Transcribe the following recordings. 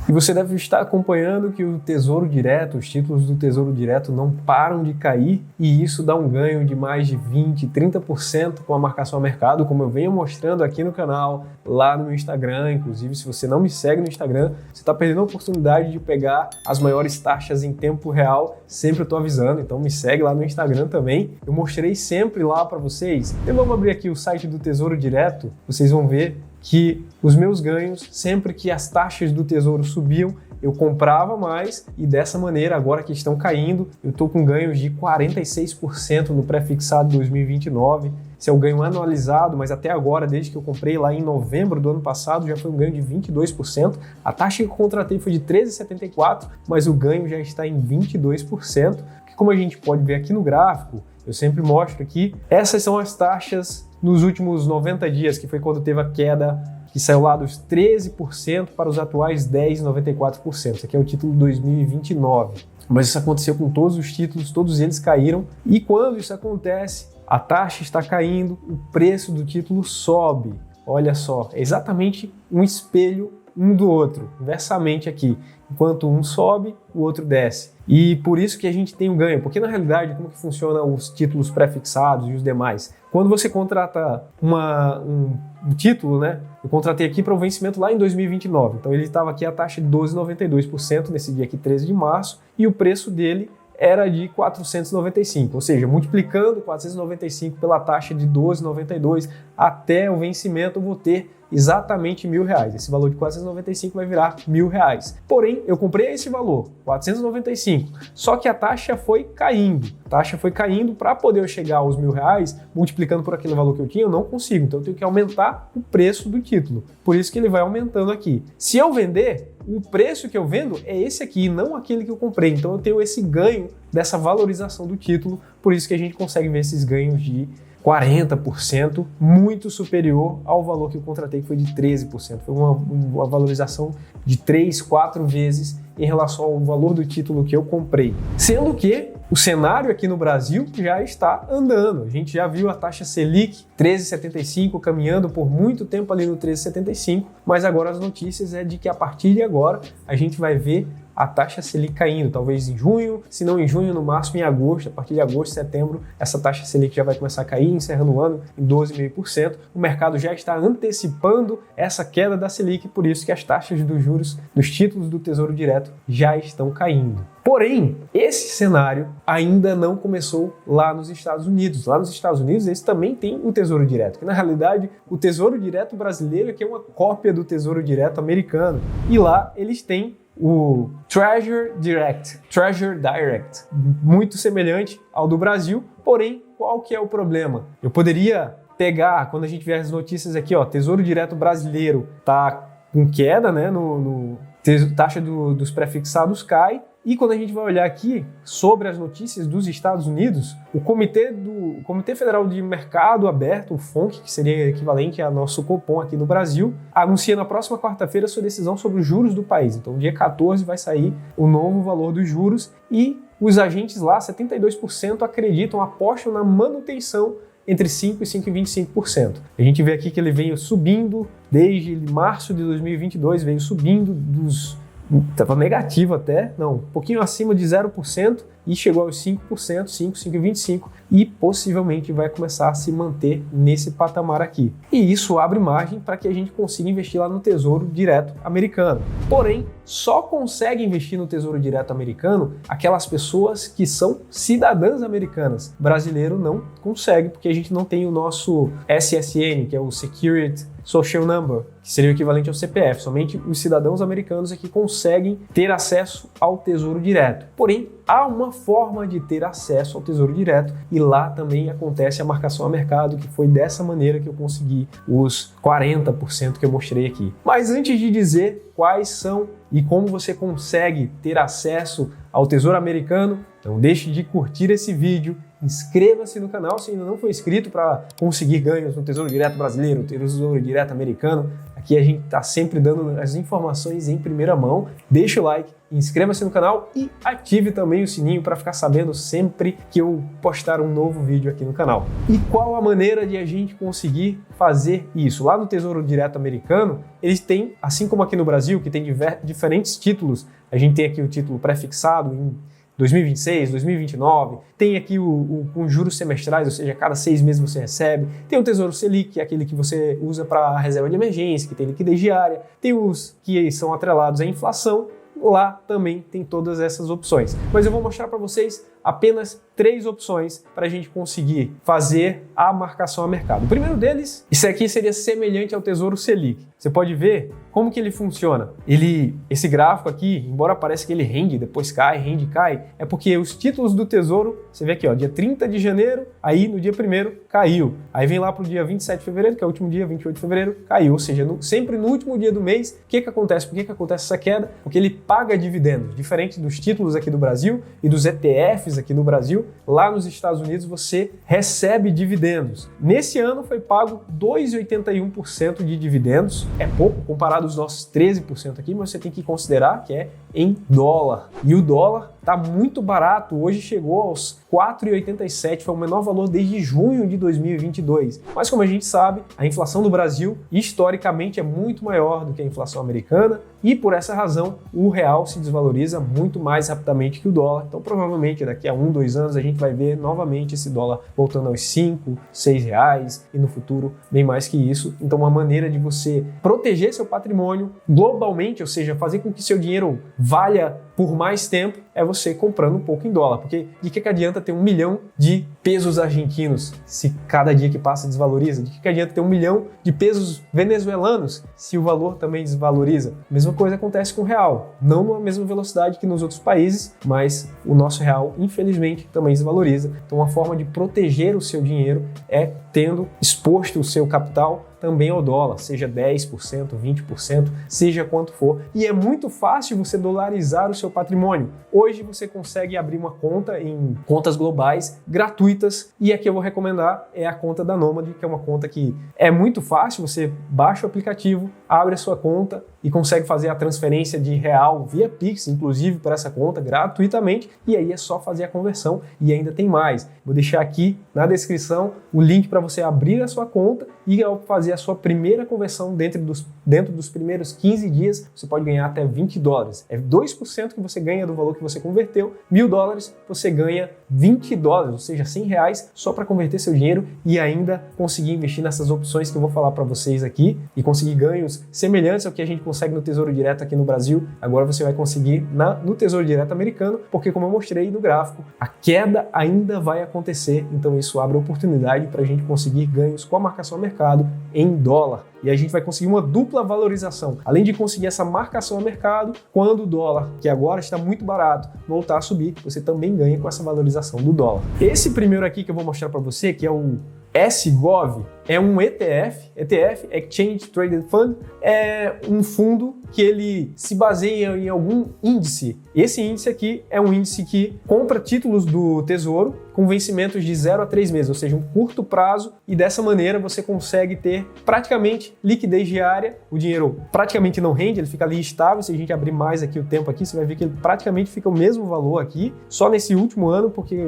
E você deve estar acompanhando que o Tesouro Direto, os títulos do Tesouro Direto não param de cair e isso dá um ganho de mais de 20%, 30% com a marcação a mercado, como eu venho mostrando aqui no canal, lá no meu Instagram. Inclusive, se você não me segue no Instagram, você está perdendo a oportunidade de pegar as maiores taxas em tempo real. Sempre eu estou avisando, então me segue lá no Instagram também. Eu mostrei sempre lá para vocês. Então vamos abrir aqui o site do Tesouro Direto, vocês vão ver que os meus ganhos, sempre que as taxas do Tesouro subiam, eu comprava mais e dessa maneira, agora que estão caindo, eu estou com ganhos de 46% no pré-fixado 2029. Esse é o ganho anualizado, mas até agora, desde que eu comprei lá em novembro do ano passado, já foi um ganho de 22%. A taxa que eu contratei foi de 13,74%, mas o ganho já está em 22%, que como a gente pode ver aqui no gráfico, eu sempre mostro aqui, essas são as taxas nos últimos 90 dias, que foi quando teve a queda que saiu lá dos 13% para os atuais 10,94%. Esse aqui é o título 2029. Mas isso aconteceu com todos os títulos, todos eles caíram. E quando isso acontece, a taxa está caindo, o preço do título sobe. Olha só, é exatamente um espelho um do outro, inversamente aqui. Enquanto um sobe, o outro desce. E por isso que a gente tem um ganho, porque na realidade, como que funciona os títulos pré-fixados e os demais? Quando você contrata um título, né? Eu contratei aqui para o vencimento lá em 2029, então ele estava aqui a taxa de 12,92% nesse dia aqui, 13 de março, e o preço dele era de 495, ou seja, multiplicando 495 pela taxa de 12,92 até o vencimento eu vou ter exatamente R$1.000. Esse valor de 495 vai virar R$1.000. Porém, eu comprei esse valor, 495, só que a taxa foi caindo. A taxa foi caindo para poder eu chegar aos R$1.000, multiplicando por aquele valor que eu tinha, eu não consigo. Então eu tenho que aumentar o preço do título. Por isso que ele vai aumentando aqui. Se eu vender, o preço que eu vendo é esse aqui, não aquele que eu comprei. Então eu tenho esse ganho dessa valorização do título, por isso que a gente consegue ver esses ganhos de 40%, muito superior ao valor que eu contratei, que foi de 13%. Foi uma valorização de 3, 4 vezes em relação ao valor do título que eu comprei. Sendo que o cenário aqui no Brasil já está andando. A gente já viu a taxa Selic 13,75 caminhando por muito tempo ali no 13,75, mas agora as notícias é de que a partir de agora a gente vai ver a taxa Selic caindo, talvez em junho, se não em junho, no máximo em agosto. A partir de agosto, setembro, essa taxa Selic já vai começar a cair, encerrando o ano em 12,5%. O mercado já está antecipando essa queda da Selic, por isso que as taxas dos juros dos títulos do Tesouro Direto já estão caindo. Porém, esse cenário ainda não começou lá nos Estados Unidos. Lá nos Estados Unidos, eles também têm o Tesouro Direto, que na realidade o Tesouro Direto brasileiro é uma cópia do Tesouro Direto americano. E lá eles têm o Treasury Direct, muito semelhante ao do Brasil, porém, qual que é o problema? Eu poderia pegar, quando a gente vê as notícias aqui, ó, Tesouro Direto brasileiro tá com queda, né, taxa dos pré-fixados cai, e quando a gente vai olhar aqui sobre as notícias dos Estados Unidos, o Comitê Federal de Mercado Aberto, o FONC, que seria equivalente ao nosso Copom aqui no Brasil, anuncia na próxima quarta-feira sua decisão sobre os juros do país. Então, dia 14 vai sair o novo valor dos juros e os agentes lá, 72%, apostam na manutenção entre 5% e 5,25%. A gente vê aqui que ele veio subindo desde março de 2022, veio subindo estava negativo até, não, um pouquinho acima de 0% e chegou aos 5%, 5,25% e possivelmente vai começar a se manter nesse patamar aqui. E isso abre margem para que a gente consiga investir lá no Tesouro Direto americano. Porém, só consegue investir no Tesouro Direto americano aquelas pessoas que são cidadãs americanas. Brasileiro não consegue, porque a gente não tem o nosso SSN, que é o Security Social Number, que seria o equivalente ao CPF. Somente os cidadãos americanos é que conseguem ter acesso ao Tesouro Direto. Porém, há uma forma de ter acesso ao Tesouro Direto e lá também acontece a marcação a mercado, que foi dessa maneira que eu consegui os 40% que eu mostrei aqui. Mas antes de dizer quais são e como você consegue ter acesso ao Tesouro Americano, não deixe de curtir esse vídeo, inscreva-se no canal se ainda não for inscrito para conseguir ganhos no Tesouro Direto brasileiro, Tesouro Direto americano. Aqui a gente está sempre dando as informações em primeira mão. Deixa o like, inscreva-se no canal e ative também o sininho para ficar sabendo sempre que eu postar um novo vídeo aqui no canal. E qual a maneira de a gente conseguir fazer isso? Lá no Tesouro Direto americano, eles têm, assim como aqui no Brasil, que tem diferentes títulos, a gente tem aqui o título pré-fixado em 2026, 2029, tem aqui com juros semestrais, ou seja, a cada 6 meses você recebe, tem o Tesouro Selic, que é aquele que você usa para reserva de emergência, que tem liquidez diária, tem os que são atrelados à inflação, lá também tem todas essas opções. Mas eu vou mostrar para vocês apenas 3 opções para a gente conseguir fazer a marcação a mercado. O primeiro deles, isso aqui seria semelhante ao Tesouro Selic. Você pode ver como que ele funciona. Esse gráfico aqui, embora pareça que ele rende, depois cai, rende, cai, é porque os títulos do Tesouro, você vê aqui, ó, dia 30 de janeiro, aí no dia 1º caiu. Aí vem lá para o dia 27 de fevereiro, que é o último dia, 28 de fevereiro, caiu. Ou seja, sempre no último dia do mês, o que acontece? Por que acontece essa queda? Porque ele paga dividendos, diferente dos títulos aqui do Brasil e dos ETFs aqui no Brasil. Lá nos Estados Unidos você recebe dividendos. Nesse ano foi pago 2,81% de dividendos. É pouco comparado aos nossos 13% aqui, mas você tem que considerar que é em dólar. E o dólar está muito barato, hoje chegou aos 4,87, foi o menor valor desde junho de 2022. Mas como a gente sabe, a inflação do Brasil historicamente é muito maior do que a inflação americana e por essa razão o real se desvaloriza muito mais rapidamente que o dólar. Então provavelmente daqui a 1, 2 anos a gente vai ver novamente esse dólar voltando aos 5, 6 reais e no futuro bem mais que isso. Então uma maneira de você proteger seu patrimônio globalmente, ou seja, fazer com que seu dinheiro valha por mais tempo, é você comprando um pouco em dólar. Porque de que adianta ter 1 milhão de pesos argentinos se cada dia que passa desvaloriza? De que adianta ter 1 milhão de pesos venezuelanos se o valor também desvaloriza? A mesma coisa acontece com o real. Não na mesma velocidade que nos outros países, mas o nosso real, infelizmente, também desvaloriza. Então, uma forma de proteger o seu dinheiro é tendo exposto o seu capital também ao dólar, seja 10%, 20%, seja quanto for. E é muito fácil você dolarizar o seu patrimônio. Hoje você consegue abrir uma conta em contas globais gratuitas e a que eu vou recomendar é a conta da Nomad, que é uma conta que é muito fácil, você baixa o aplicativo, abre a sua conta e consegue fazer a transferência de real via Pix, inclusive para essa conta, gratuitamente, e aí é só fazer a conversão e ainda tem mais. Vou deixar aqui na descrição o link para você abrir a sua conta e ao fazer a sua primeira conversão dentro dos primeiros 15 dias, você pode ganhar até $20. É 2% que você ganha do valor que você converteu. $1.000 você ganha $20, ou seja, R$100 só para converter seu dinheiro e ainda conseguir investir nessas opções que eu vou falar para vocês aqui e conseguir ganhos semelhantes ao que a gente consegue no Tesouro Direto aqui no Brasil. Agora você vai conseguir no Tesouro Direto americano, porque como eu mostrei no gráfico, a queda ainda vai acontecer, então isso abre oportunidade para a gente conseguir ganhos com a marcação a mercado em dólar. E a gente vai conseguir uma dupla valorização. Além de conseguir essa marcação a mercado, quando o dólar, que agora está muito barato, voltar a subir, você também ganha com essa valorização do dólar. Esse primeiro aqui que eu vou mostrar para você, que é o SGOV, é um ETF, Exchange Traded Fund, é um fundo que ele se baseia em algum índice. Esse índice aqui é um índice que compra títulos do Tesouro com vencimentos de 0 a 3 meses, ou seja, um curto prazo, e dessa maneira você consegue ter praticamente liquidez diária. O dinheiro praticamente não rende, ele fica ali estável. Se a gente abrir mais aqui o tempo aqui, você vai ver que ele praticamente fica o mesmo valor aqui, só nesse último ano, porque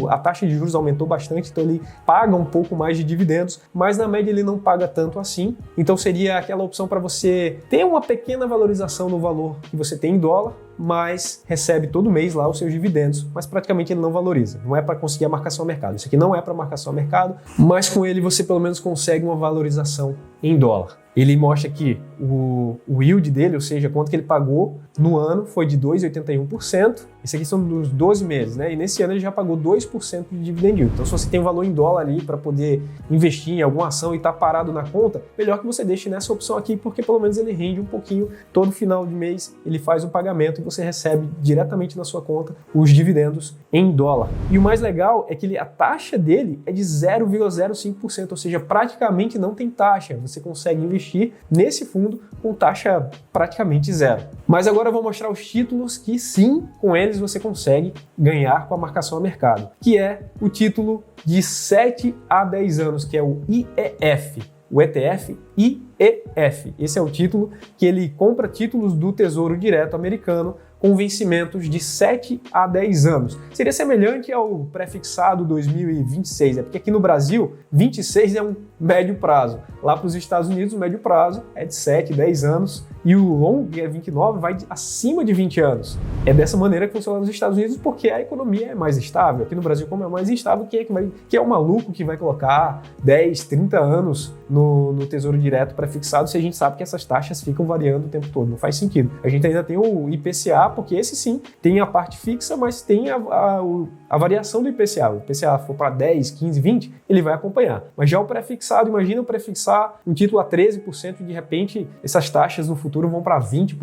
a taxa de juros aumentou bastante, então ele paga um pouco mais de dividendos, mas na média ele não paga tanto assim. Então seria aquela opção para você ter uma pequena valorização no valor que você tem em dólar, mas recebe todo mês lá os seus dividendos, mas praticamente ele não valoriza. Não é para conseguir a marcação a mercado. Isso aqui não é para marcação a mercado, mas com ele você pelo menos consegue uma valorização em dólar. Ele mostra que o yield dele, ou seja, quanto que ele pagou no ano, foi de 2,81%. Esse aqui são dos 12 meses, né? E nesse ano ele já pagou 2% de dividend yield. Então, se você tem um valor em dólar ali para poder investir em alguma ação e tá parado na conta, melhor que você deixe nessa opção aqui, porque pelo menos ele rende um pouquinho. Todo final de mês ele faz um pagamento e você recebe diretamente na sua conta os dividendos em dólar. E o mais legal é que a taxa dele é de 0,05%, ou seja, praticamente não tem taxa. Você consegue investir nesse fundo com taxa praticamente zero. Mas agora eu vou mostrar os títulos que sim, com eles você consegue ganhar com a marcação a mercado, que é o título de 7 a 10 anos, que é o IEF. o ETF IEF. Esse é o título que ele compra títulos do Tesouro Direto americano com vencimentos de 7 a 10 anos. Seria semelhante ao prefixado 2026, porque aqui no Brasil, 26 é um médio prazo. Lá para os Estados Unidos, o médio prazo é de 7, 10 anos e o longo, que é 29, vai acima de 20 anos. É dessa maneira que funciona nos Estados Unidos porque a economia é mais estável. Aqui no Brasil, como é mais instável, quem é o maluco que vai colocar 10, 30 anos no Tesouro Direto prefixado se a gente sabe que essas taxas ficam variando o tempo todo? Não faz sentido. A gente ainda tem o IPCA, porque esse sim tem a parte fixa, mas tem a variação do IPCA. O IPCA for para 10, 15, 20, ele vai acompanhar. Mas já o prefixado, imagina eu prefixar um título a 13% e de repente essas taxas no futuro vão para 20%.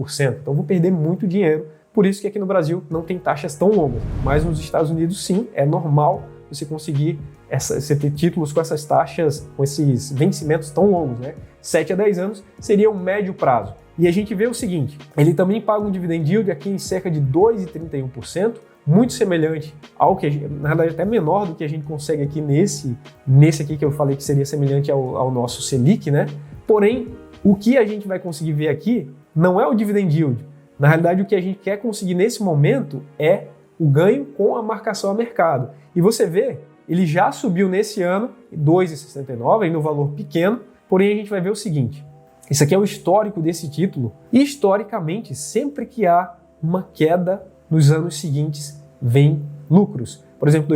Então eu vou perder muito dinheiro. Por isso que aqui no Brasil não tem taxas tão longas. Mas nos Estados Unidos sim, é normal você conseguir você ter títulos com essas taxas, com esses vencimentos tão longos, né? 7 a 10 anos seria um médio prazo. E a gente vê o seguinte, ele também paga um dividend yield aqui em cerca de 2,31%, muito semelhante ao que, na verdade até menor do que a gente consegue aqui nesse aqui que eu falei que seria semelhante ao nosso Selic, né? Porém, o que a gente vai conseguir ver aqui não é o dividend yield. Na realidade, o que a gente quer conseguir nesse momento é o ganho com a marcação a mercado. E você vê, ele já subiu nesse ano 2,69, ainda um valor pequeno, porém a gente vai ver o seguinte, isso aqui é o histórico desse título. Historicamente, sempre que há uma queda nos anos seguintes, vem lucros. Por exemplo,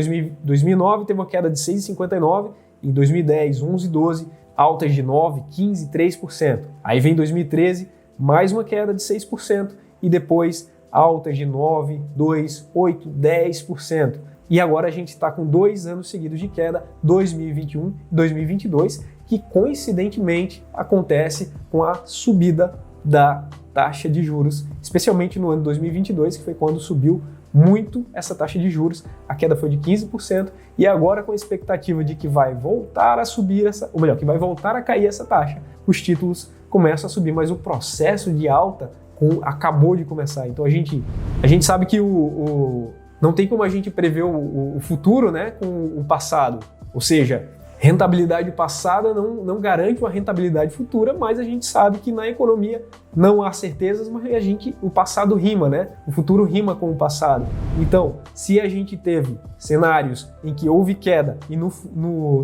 2009 teve uma queda de 6,59, em 2010, 11,12, altas de 9, 15, 3%. Aí vem 2013, mais uma queda de 6% e depois altas de 9, 2, 8, 10%. E agora a gente está com 2 anos seguidos de queda, 2021 e 2022, que coincidentemente acontece com a subida da taxa de juros, especialmente no ano 2022, que foi quando subiu muito essa taxa de juros. A queda foi de 15% e agora com a expectativa de que vai voltar a subir que vai voltar a cair essa taxa, os títulos começam a subir, mas o processo de alta acabou de começar. Então a gente sabe que não tem como a gente prever o futuro, né, com o passado. Ou seja, rentabilidade passada não garante uma rentabilidade futura, mas a gente sabe que na economia não há certezas, mas o passado rima, né? O futuro rima com o passado. Então, se a gente teve cenários em que houve queda e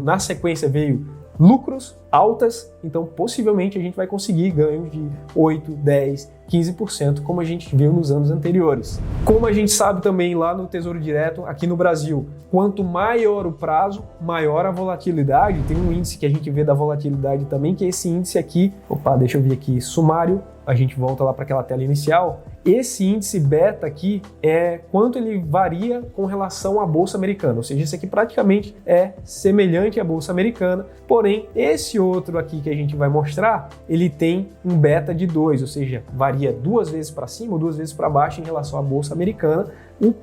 na sequência veio lucros altas, então possivelmente a gente vai conseguir ganhos de 8, 10, 15%, como a gente viu nos anos anteriores. Como a gente sabe também lá no Tesouro Direto, aqui no Brasil, quanto maior o prazo, maior a volatilidade. Tem um índice que a gente vê da volatilidade também, que é esse índice aqui, deixa eu ver aqui, sumário, a gente volta lá para aquela tela inicial. Esse índice beta aqui é quanto ele varia com relação à Bolsa Americana, ou seja, esse aqui praticamente é semelhante à Bolsa Americana, porém esse outro aqui que a gente vai mostrar, ele tem um beta de 2, ou seja, varia 2 vezes para cima ou 2 vezes para baixo em relação à Bolsa Americana.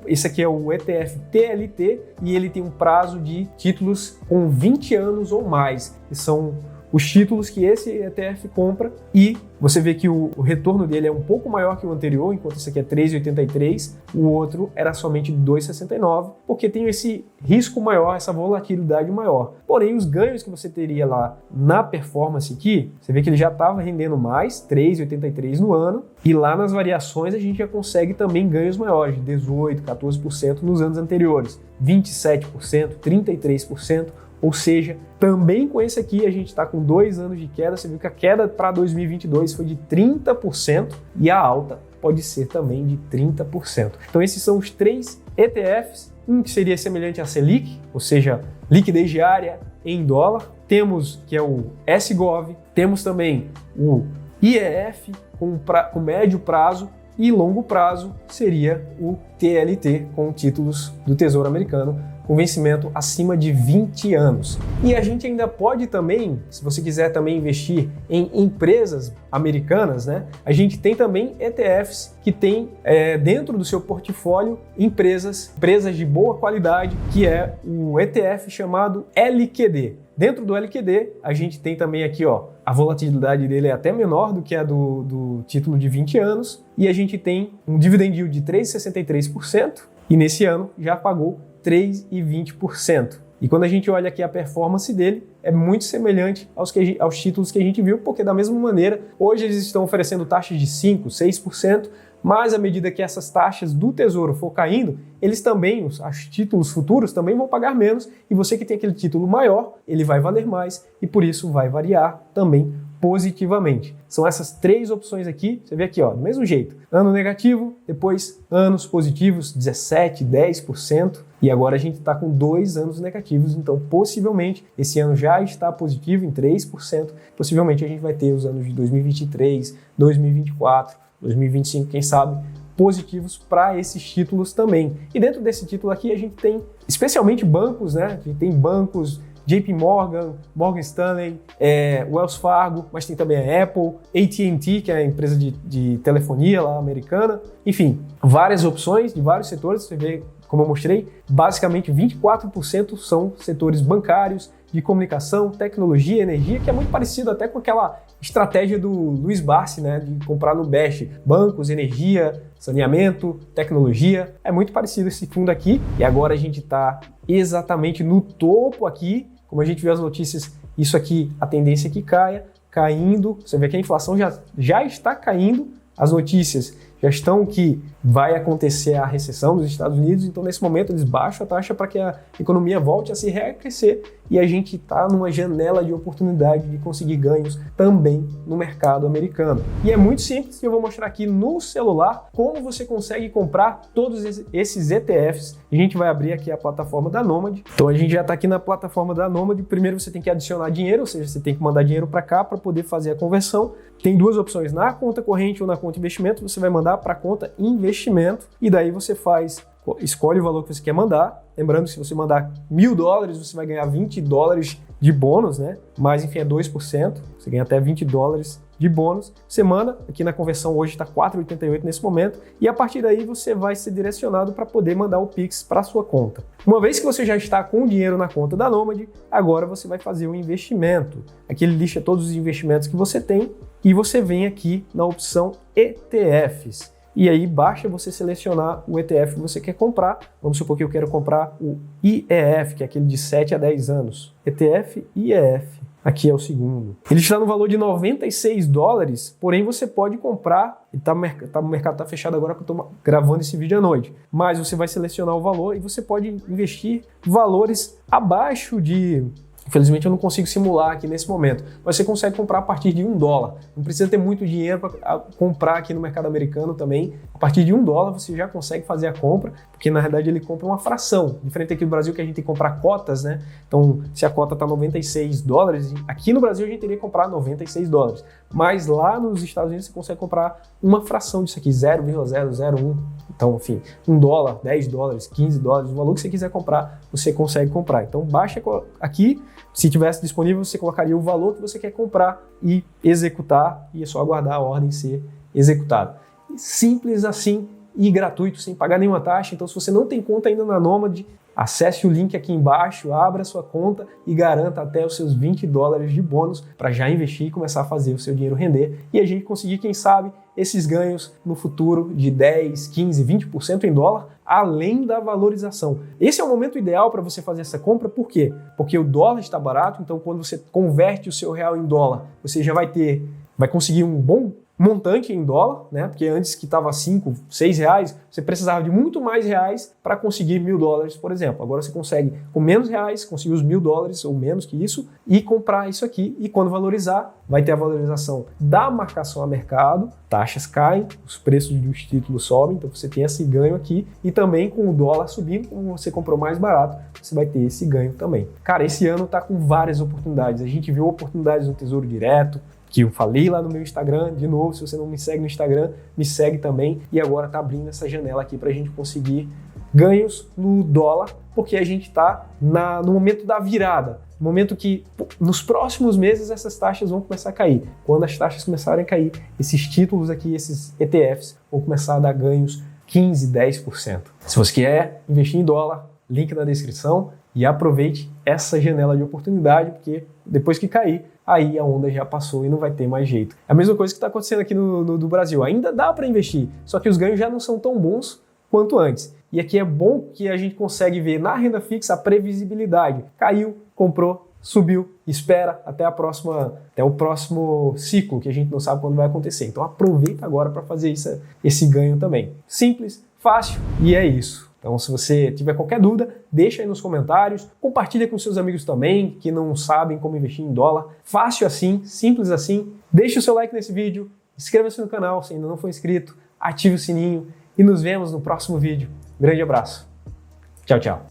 Esse aqui é o ETF TLT e ele tem um prazo de títulos com 20 anos ou mais, que são os títulos que esse ETF compra, e você vê que o retorno dele é um pouco maior que o anterior, enquanto esse aqui é 3,83, o outro era somente 2,69, porque tem esse risco maior, essa volatilidade maior. Porém, os ganhos que você teria lá na performance aqui, você vê que ele já estava rendendo mais, 3,83 no ano, e lá nas variações a gente já consegue também ganhos maiores, de 18%, 14% nos anos anteriores, 27%, 33%, ou seja, também com esse aqui a gente está com 2 anos de queda. Você viu que a queda para 2022 foi de 30% e a alta pode ser também de 30%. Então esses são os 3 ETFs, um que seria semelhante a Selic, ou seja, liquidez diária em dólar. Temos que é o SGOV, temos também o IEF com médio prazo e longo prazo seria o TLT com títulos do Tesouro Americano com vencimento acima de 20 anos. E a gente ainda pode também, se você quiser também investir em empresas americanas, né? A gente tem também ETFs que tem dentro do seu portfólio empresas de boa qualidade, que é o ETF chamado LQD. Dentro do LQD, a gente tem também aqui, a volatilidade dele é até menor do que a do título de 20 anos, e a gente tem um dividend yield de 3,63%, e nesse ano já pagou 3,20%. E quando a gente olha aqui a performance dele, é muito semelhante aos títulos que a gente viu, porque da mesma maneira, hoje eles estão oferecendo taxas de 5%, 6%, mas à medida que essas taxas do Tesouro for caindo, eles também, os títulos futuros também vão pagar menos, e você que tem aquele título maior, ele vai valer mais, e por isso vai variar também positivamente. São essas 3 opções aqui, você vê aqui, ó, do mesmo jeito. Ano negativo, depois anos positivos, 17%, 10%, e agora a gente está com 2 anos negativos, então possivelmente esse ano já está positivo em 3%, possivelmente a gente vai ter os anos de 2023, 2024, 2025, quem sabe, positivos para esses títulos também. E dentro desse título aqui a gente tem especialmente bancos, né? A gente tem bancos JP Morgan, Morgan Stanley, Wells Fargo, mas tem também a Apple, AT&T, que é a empresa de telefonia lá americana. Enfim, várias opções de vários setores, você vê, como eu mostrei, basicamente 24% são setores bancários, de comunicação, tecnologia, energia, que é muito parecido até com aquela estratégia do Luiz Barsi, né, de comprar no Best, bancos, energia, saneamento, tecnologia. É muito parecido esse fundo aqui, e agora a gente está exatamente no topo aqui, como a gente viu as notícias, isso aqui, a tendência é que caia, caindo, você vê que a inflação já está caindo, as notícias já estão que vai acontecer a recessão nos Estados Unidos, então nesse momento eles baixam a taxa para que a economia volte a se reaquecer e a gente está numa janela de oportunidade de conseguir ganhos também no mercado americano. E é muito simples, eu vou mostrar aqui no celular como você consegue comprar todos esses ETFs. A gente vai abrir aqui a plataforma da Nomad. Então a gente já está aqui na plataforma da Nomad. Primeiro você tem que adicionar dinheiro, ou seja, você tem que mandar dinheiro para cá para poder fazer a conversão. Tem 2 opções, na conta corrente ou na conta investimento, você vai mandar para a conta investimento e daí você escolhe o valor que você quer mandar. Lembrando que se você mandar $1.000, você vai ganhar $20 de bônus, né? Mas enfim, é 2%, você ganha até $20 de bônus. Você manda, aqui na conversão hoje está 4,88 nesse momento, e a partir daí você vai ser direcionado para poder mandar o Pix para a sua conta. Uma vez que você já está com o dinheiro na conta da Nomad, agora você vai fazer o investimento. Aqui ele lista todos os investimentos que você tem, e você vem aqui na opção ETFs. E aí basta você selecionar o ETF que você quer comprar. Vamos supor que eu quero comprar o IEF, que é aquele de 7 a 10 anos. ETF IEF. Aqui é o segundo. Ele está no valor de $96, porém você pode comprar, o mercado está fechado agora que eu estou gravando esse vídeo à noite, mas você vai selecionar o valor e você pode investir valores abaixo de... Infelizmente eu não consigo simular aqui nesse momento, mas você consegue comprar a partir de $1. Não precisa ter muito dinheiro para comprar aqui no mercado americano também. A partir de $1 você já consegue fazer a compra, porque na verdade ele compra uma fração. Diferente aqui do Brasil que a gente tem que comprar cotas, né? Então se a cota está $96, aqui no Brasil a gente teria que comprar $96. Mas lá nos Estados Unidos você consegue comprar uma fração disso aqui, 0,001. Então, enfim, $1, $10, $15, o valor que você quiser comprar, você consegue comprar. Então baixa aqui. Se tivesse disponível, você colocaria o valor que você quer comprar e executar, e é só aguardar a ordem ser executada. Simples assim e gratuito, sem pagar nenhuma taxa. Então, se você não tem conta ainda na Nomad, acesse o link aqui embaixo, abra sua conta e garanta até os seus $20 de bônus para já investir e começar a fazer o seu dinheiro render. E a gente conseguir, quem sabe, esses ganhos no futuro de 10, 15, 20% em dólar, além da valorização. Esse é o momento ideal para você fazer essa compra, por quê? Porque o dólar está barato, então quando você converte o seu real em dólar, você já vai conseguir um bom montante em dólar, né? Porque antes que estava 5, 6 reais, você precisava de muito mais reais para conseguir $1.000, por exemplo. Agora você consegue, com menos reais, conseguir os $1.000 ou menos que isso e comprar isso aqui. E quando valorizar, vai ter a valorização da marcação a mercado, taxas caem, os preços dos títulos sobem, então você tem esse ganho aqui. E também com o dólar subindo, como você comprou mais barato, você vai ter esse ganho também. Cara, esse ano está com várias oportunidades. A gente viu oportunidades no Tesouro Direto, que eu falei lá no meu Instagram. De novo, se você não me segue no Instagram, me segue também. E agora tá abrindo essa janela aqui para a gente conseguir ganhos no dólar, porque a gente está no momento da virada, no momento que nos próximos meses essas taxas vão começar a cair. Quando as taxas começarem a cair, esses títulos aqui, esses ETFs, vão começar a dar ganhos 15%, 10%. Se você quer investir em dólar, link na descrição e aproveite essa janela de oportunidade, porque depois que cair, aí a onda já passou e não vai ter mais jeito. É a mesma coisa que está acontecendo aqui no Brasil. Ainda dá para investir, só que os ganhos já não são tão bons quanto antes. E aqui é bom que a gente consegue ver na renda fixa a previsibilidade. Caiu, comprou, subiu, espera até o próximo ciclo, que a gente não sabe quando vai acontecer. Então aproveita agora para fazer esse ganho também. Simples, fácil e é isso. Então, se você tiver qualquer dúvida, deixa aí nos comentários, compartilha com seus amigos também, que não sabem como investir em dólar. Fácil assim, simples assim. Deixa o seu like nesse vídeo, inscreva-se no canal se ainda não for inscrito, ative o sininho e nos vemos no próximo vídeo. Grande abraço. Tchau, tchau.